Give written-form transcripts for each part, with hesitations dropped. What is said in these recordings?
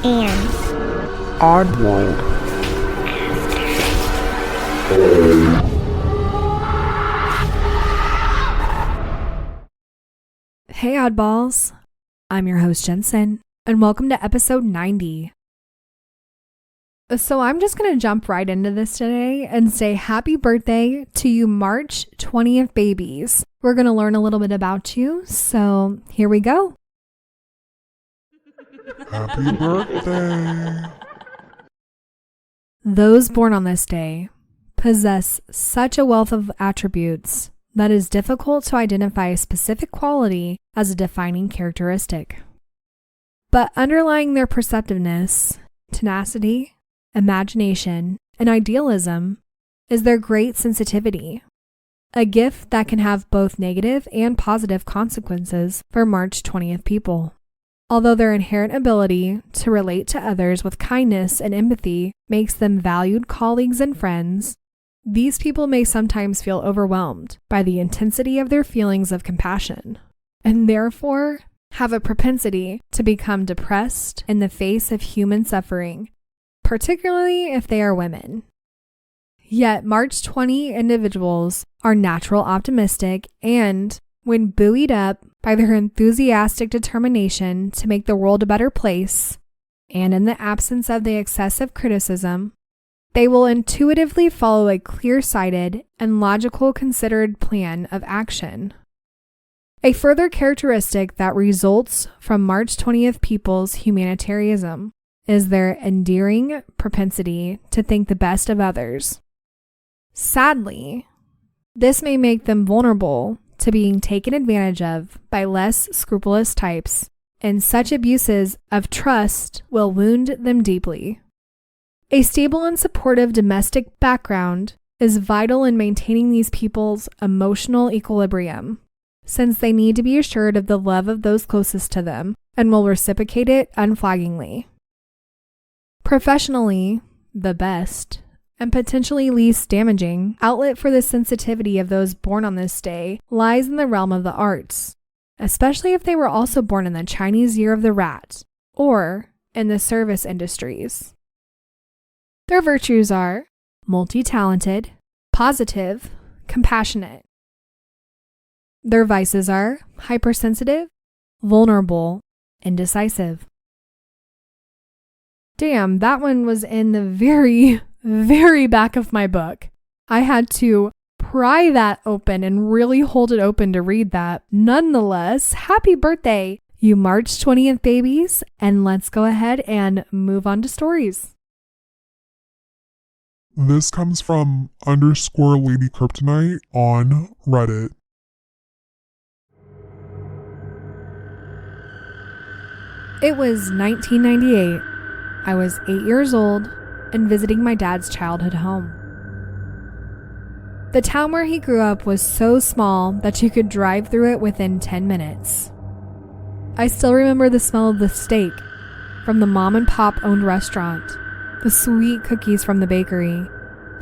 and Oddworld. Hey oddballs, I'm your host Jensen, and welcome to episode 90. So I'm just going to jump right into this today and say happy birthday to you March 20th babies. We're going to learn a little bit about you, so here we go. Happy birthday. Those born on this day possess such a wealth of attributes that it is difficult to identify a specific quality as a defining characteristic. But underlying their perceptiveness, tenacity, imagination, and idealism is their great sensitivity, a gift that can have both negative and positive consequences for March 20th people. Although their inherent ability to relate to others with kindness and empathy makes them valued colleagues and friends, these people may sometimes feel overwhelmed by the intensity of their feelings of compassion, and therefore have a propensity to become depressed in the face of human suffering, particularly if they are women. Yet March 20 individuals are natural optimistic and, when buoyed up by their enthusiastic determination to make the world a better place, and in the absence of the excessive criticism, they will intuitively follow a clear-sighted and logical considered plan of action. A further characteristic that results from March 20th people's humanitarianism is their endearing propensity to think the best of others. Sadly, this may make them vulnerable to being taken advantage of by less scrupulous types, and such abuses of trust will wound them deeply. A stable and supportive domestic background is vital in maintaining these people's emotional equilibrium, since they need to be assured of the love of those closest to them and will reciprocate it unflaggingly. Professionally, the best and potentially least damaging outlet for the sensitivity of those born on this day lies in the realm of the arts, especially if they were also born in the Chinese Year of the Rat or in the service industries. Their virtues are multi-talented, positive, compassionate. Their vices are hypersensitive, vulnerable, indecisive. Damn, that one was in the very back of my book. I had to pry that open and really hold it open to read that. Nonetheless, happy birthday, you March 20th babies, and let's go ahead and move on to stories. This comes from _Lady Kryptonite on Reddit. It was 1998. I was 8 years old and visiting my dad's childhood home. The town where he grew up was so small that you could drive through it within 10 minutes. I still remember the smell of the steak from the mom and pop owned restaurant, the sweet cookies from the bakery,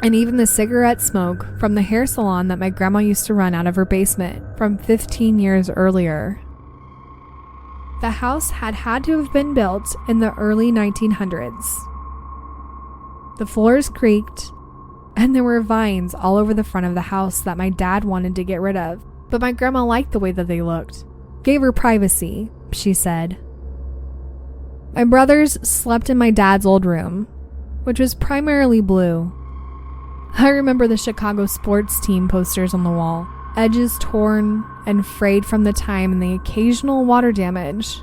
and even the cigarette smoke from the hair salon that my grandma used to run out of her basement from 15 years earlier. The house had to have been built in the early 1900s. The floors creaked, and there were vines all over the front of the house that my dad wanted to get rid of, but my grandma liked the way that they looked. Gave her privacy, she said. My brothers slept in my dad's old room, which was primarily blue. I remember the Chicago sports team posters on the wall, edges torn and frayed from the time and the occasional water damage.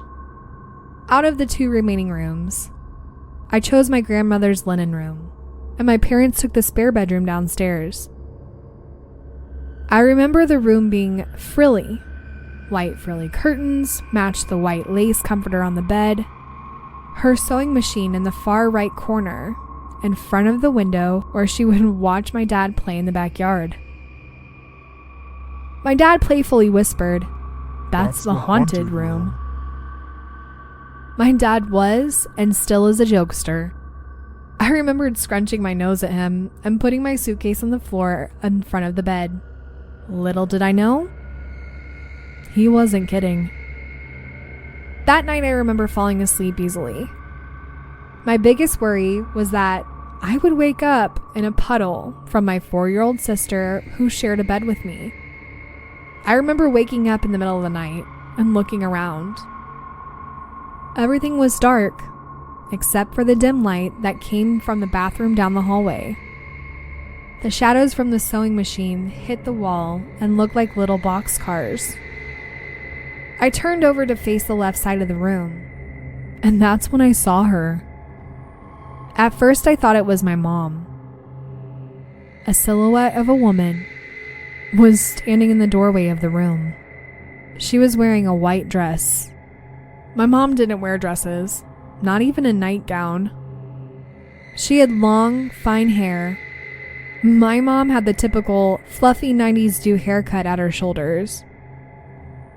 Out of the 2 remaining rooms, I chose my grandmother's linen room, and my parents took the spare bedroom downstairs. I remember the room being frilly. White frilly curtains matched the white lace comforter on the bed, her sewing machine in the far right corner, in front of the window where she would watch my dad play in the backyard. My dad playfully whispered, "That's the haunted room." My dad was, and still is, a jokester. I remembered scrunching my nose at him and putting my suitcase on the floor in front of the bed. Little did I know, he wasn't kidding. That night I remember falling asleep easily. My biggest worry was that I would wake up in a puddle from my 4-year-old sister who shared a bed with me. I remember waking up in the middle of the night and looking around. Everything was dark, except for the dim light that came from the bathroom down the hallway. The shadows from the sewing machine hit the wall and looked like little boxcars. I turned over to face the left side of the room, and that's when I saw her. At first, I thought it was my mom. A silhouette of a woman was standing in the doorway of the room. She was wearing a white dress. My mom didn't wear dresses, not even a nightgown. She had long, fine hair. My mom had the typical fluffy 90s do haircut at her shoulders.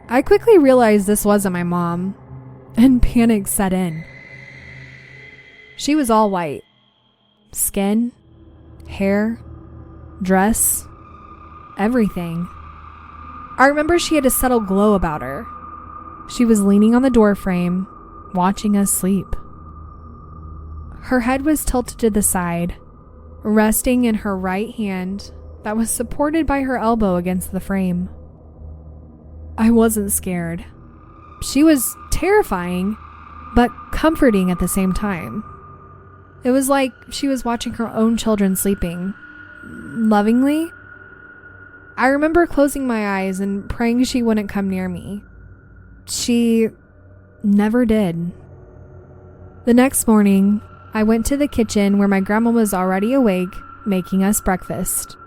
I quickly realized this wasn't my mom, and panic set in. She was all white. Skin, hair, dress, everything. I remember she had a subtle glow about her. She was leaning on the doorframe, watching us sleep. Her head was tilted to the side, resting in her right hand that was supported by her elbow against the frame. I wasn't scared. She was terrifying, but comforting at the same time. It was like she was watching her own children sleeping, lovingly. I remember closing my eyes and praying she wouldn't come near me. She never did. The next morning, I went to the kitchen where my grandma was already awake, making us breakfast.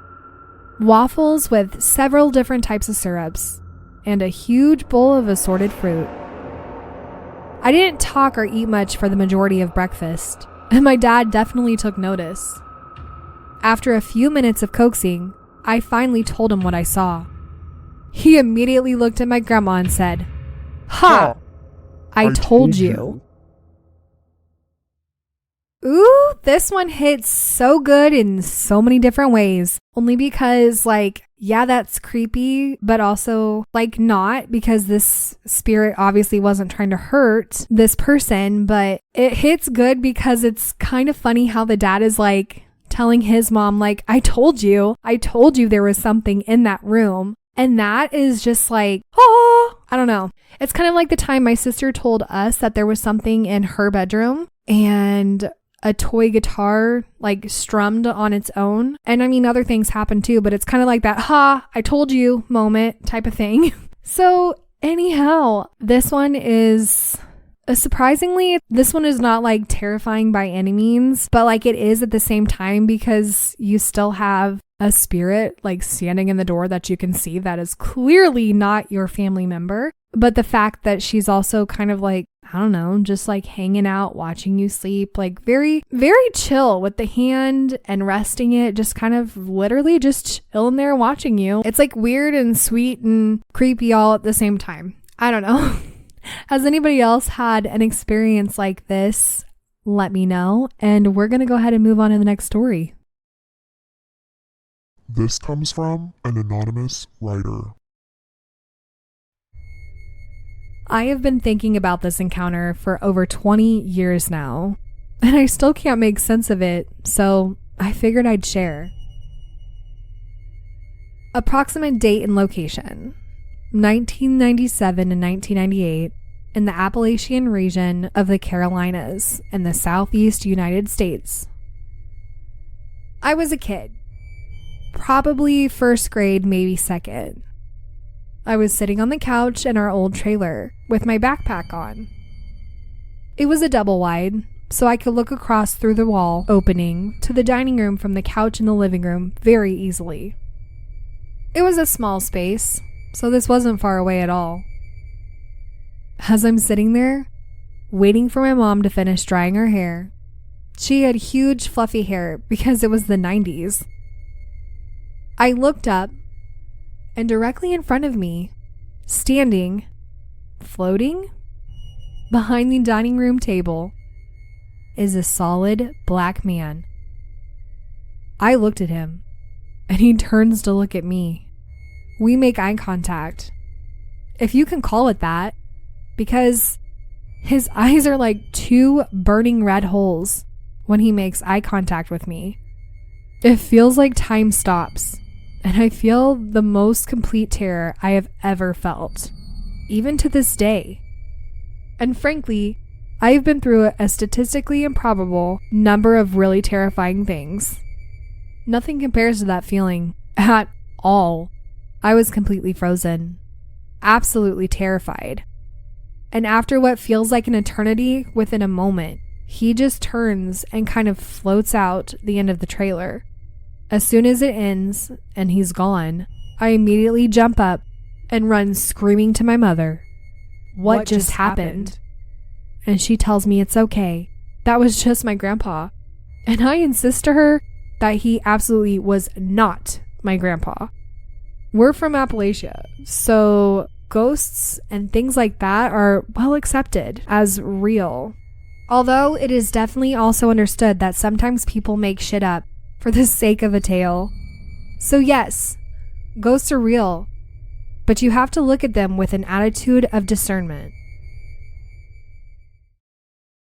Waffles with several different types of syrups, and a huge bowl of assorted fruit. I didn't talk or eat much for the majority of breakfast, and my dad definitely took notice. After a few minutes of coaxing, I finally told him what I saw. He immediately looked at my grandma and said, "Ha! I told you." Ooh, this one hits so good in so many different ways. Only because, yeah, that's creepy, but also, not, because this spirit obviously wasn't trying to hurt this person, but it hits good because it's kind of funny how the dad is, telling his mom, I told you there was something in that room. And that is just oh, I don't know. It's kind of like the time my sister told us that there was something in her bedroom and a toy guitar strummed on its own. And I mean, other things happen too, but it's kind of like that, ha, I told you moment type of thing. So anyhow, this one is surprisingly, this one is not terrifying by any means, but it is at the same time because you still have a spirit standing in the door that you can see that is clearly not your family member. But the fact that she's also kind of I don't know, just hanging out, watching you sleep, very, very chill with the hand and resting it, just kind of literally just chilling there watching you. It's weird and sweet and creepy all at the same time. I don't know. Has anybody else had an experience like this? Let me know. And we're going to go ahead and move on to the next story. This comes from an anonymous writer. I have been thinking about this encounter for over 20 years now, and I still can't make sense of it, so I figured I'd share. Approximate date and location: 1997 and 1998 in the Appalachian region of the Carolinas in the southeast United States. I was a kid, probably first grade, maybe second. I was sitting on the couch in our old trailer with my backpack on. It was a double wide, so I could look across through the wall opening to the dining room from the couch in the living room very easily. It was a small space, so this wasn't far away at all. As I'm sitting there, waiting for my mom to finish drying her hair, she had huge fluffy hair because it was the 90s. I looked up, and directly in front of me, standing, floating, behind the dining room table, is a solid black man. I looked at him, and he turns to look at me. We make eye contact, if you can call it that, because His eyes are like two burning red holes when he makes eye contact with me. It feels like time stops, and I feel the most complete terror I have ever felt, even to this day. And frankly, I've been through a statistically improbable number of really terrifying things. Nothing compares to that feeling at all. I was completely frozen, absolutely terrified. And after what feels like an eternity within a moment, he just turns and kind of floats out the end of the trailer. As soon as it ends and he's gone, I immediately jump up and run screaming to my mother. What just happened? And she tells me it's okay. That was just my grandpa. And I insist to her that he absolutely was not my grandpa. We're from Appalachia, so ghosts and things like that are well accepted as real. Although it is definitely also understood that sometimes people make shit up for the sake of a tale. So yes, ghosts are real, but you have to look at them with an attitude of discernment.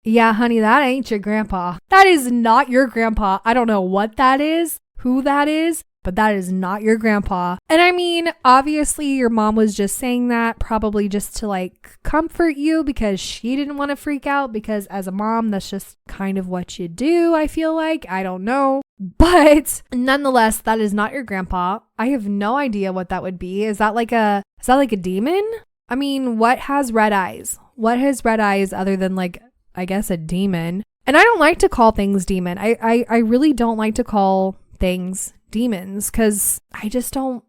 Yeah, honey, that ain't your grandpa. That is not your grandpa. I don't know what that is, who that is, but that is not your grandpa. And I mean, obviously your mom was just saying that probably just to like comfort you because she didn't want to freak out, because as a mom, that's just kind of what you do, I feel like. I don't know. But nonetheless, that is not your grandpa. I have no idea what that would be. Is that like a demon? I mean, what has red eyes? What has red eyes other than like, I guess, a demon? And I don't like to call things demon. I really don't like to call things demons, because I just don't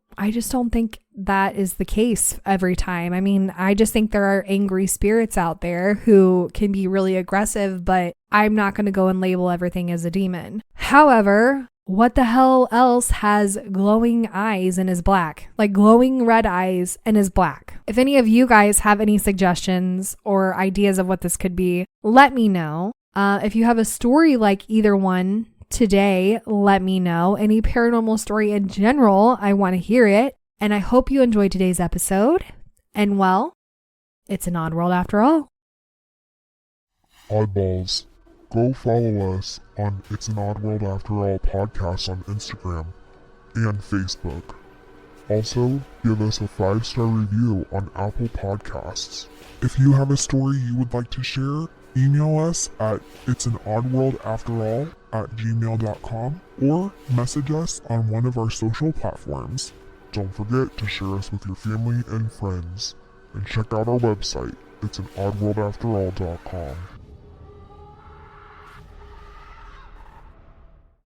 think that is the case every time. I mean, I just think there are angry spirits out there who can be really aggressive, but I'm not going to go and label everything as a demon. However, what the hell else has glowing eyes and is black? Like glowing red eyes and is black. If any of you guys have any suggestions or ideas of what this could be, let me know. If you have a story like either one today, let me know. Any paranormal story in general, I want to hear it. And I hope you enjoyed today's episode. And well, it's an odd world after all. Oddballs, go follow us on It's an Odd World After All podcast on Instagram and Facebook. Also, give us a 5-star review on Apple Podcasts. If you have a story you would like to share, email us at itsanOddWorldAfterAll@gmail.com or message us on one of our social platforms. Don't forget to share us with your family and friends. And check out our website, itsanOddWorldAfterAll.com.